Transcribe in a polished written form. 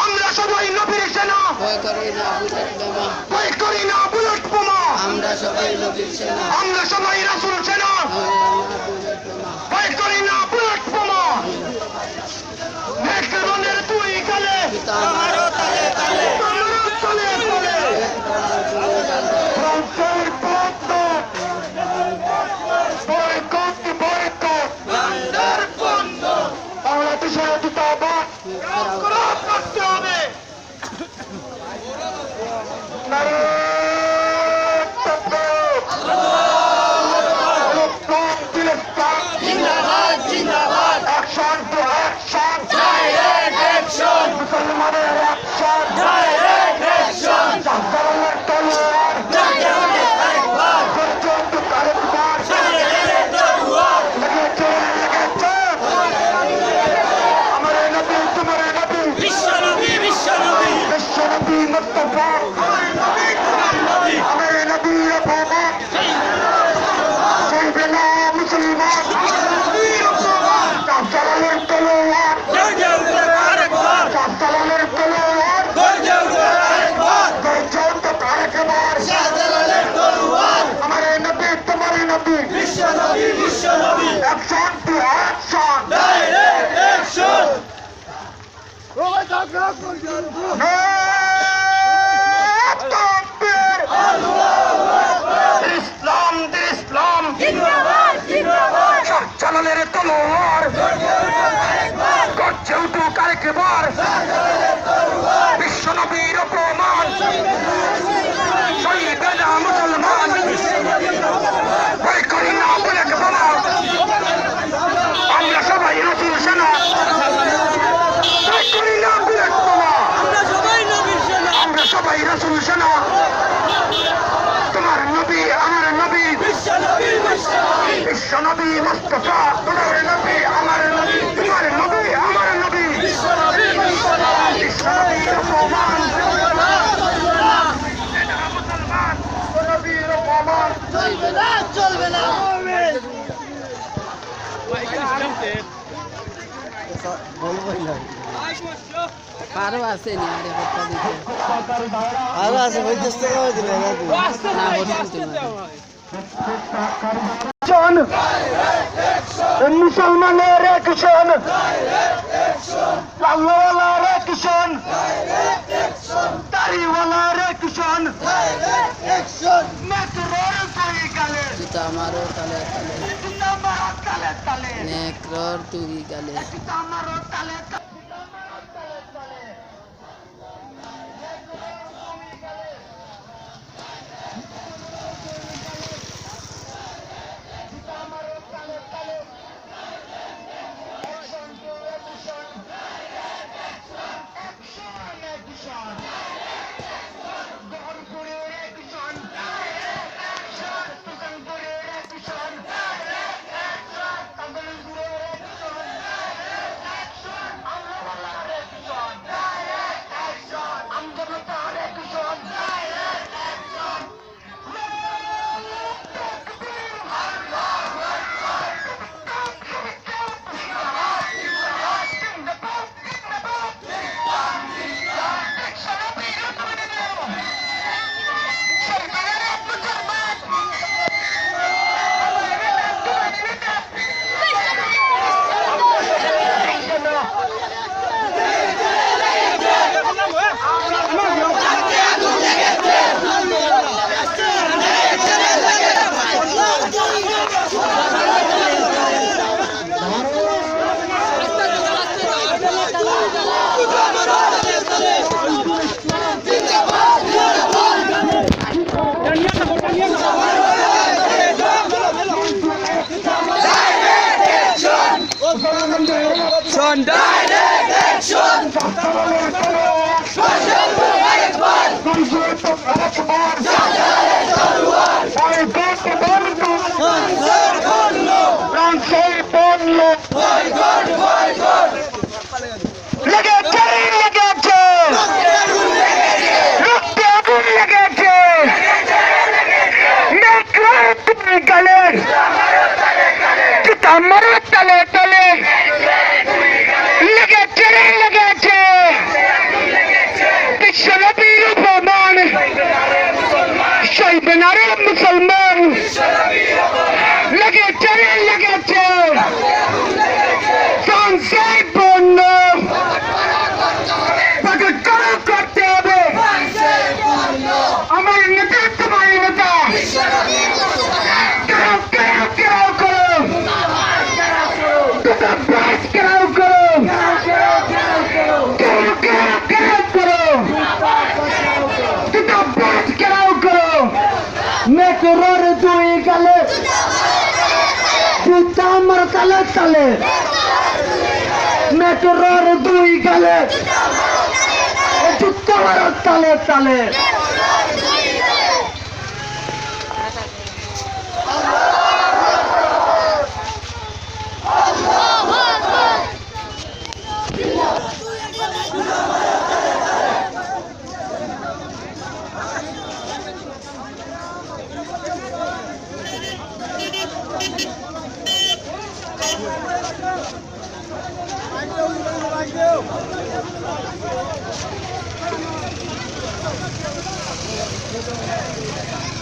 আমরা সবাই নবীর সেনা, ভয় করি না বুলেট বোমা, ভয় করি না বুলেট বোমা, আমরা সবাই নবীর সেনা, আমরা সবাই রাসূল সেনা, ভয় করি না বুলেট বোমা। নেকরনের তুই গালে, আমারও তালে তালে, আমারও তালে তালে, বয়কট বয়কট, বান্দার বন্ধ, বাংলাদেশের দূতাবাস করতে হবে। জিন্দাবাদ জিন্দাবাদ, action to action, direct action, মুসলমানের অ্যাকশন, ডাইরেক্ট অ্যাকশন, জাহাঙ্গীরের তলোয়ার, জাগে ওঠে আরেকবার, পর্যন্ত আরেকবার, সামনে গেলে তরুয়ার, লেগেছে লেগেছে। আমার নবী তোমার নবী, বিশ্বনবী বিশ্বনবী, বিশ্বনবী মুস্তাফা, আমার নবীর বাবা, সাইয়েদনা মুসলমান, জাহাঙ্গীরের তলোয়ার, জাগে ওঠে আরেকবার, জাহাঙ্গীরের তলোয়ার, জাগে ওঠে আরেকবার, পর্যন্ত আরেকবার, শাহজালালের তরুয়ার, আমার নবী তোমার নবী, বিশ্বনবী বিশ্বনবী, action to action. Direct action, Islam Islam, জিন্দাবাদ জিন্দাবাদ, শাহজালালের তলোয়ার, গর্জে উঠুক আরেকবার, বিশ্বনবীর অপমান, শহীদেরা মুসলমান, ভয় করি না বুলেট বোমা, আমরা সবাই রাসূল সেনা, ভয় করি না বুলেট বোমা, আমরা সবাই নবীর সেনা, আমরা সবাই রাসূল সেনা, তোমার নবী আমার নবী, বিশ্বনবী বিশ্বনবী, বিশ্বনবী মুস্তাফা, তোমার নবী আমার নবী, তোমার নবী আমার নবী, বিশ্বনবী বিশ্বনবী, বিশ্বনবীর অপমান, মুসলমান, নবীর অপমান, চলবে না চলবে না, আরো আছে নি আরে কথা দিতে, আরো আছে 50 টাকা দিলে না তুই না বলতে না, মুসলমানের অ্যাকশন, আল্লাহওয়ালার অ্যাকশন, দাড়িওয়ালার অ্যাকশন, মেট্রোর তুই গালে, জুতা আমারও তালে তালে, আমার তালে তালে, নেকরর তুই গালে, আমার তালে তালে। দলের কোনো সংযুক্ত আরেকবার ওই গত বন্ধু ফ্রান্সের পণ্য লেগেছে লেগেছে রক্তে আগুন লেগেছে মেঘরা তুমি গেলে আমার তলে তলে লেগেছে লেগেছে বিশ্বনবীর উপমান শৈবনারে মুসলমান লেগেছে লেগেছে ফ্রান্সের পণ্য প্রকট করতে হবে আমার নেতা তোমার নেতা কেরাও করো বাস কেরাও করো কেরাও করো দুটো বাস কেরাও করো মেট্রোর দুই গালে জুতা আমার তালে তালে মেট্রোর দুই গালে জুতা আমার তালে তালে Thank you.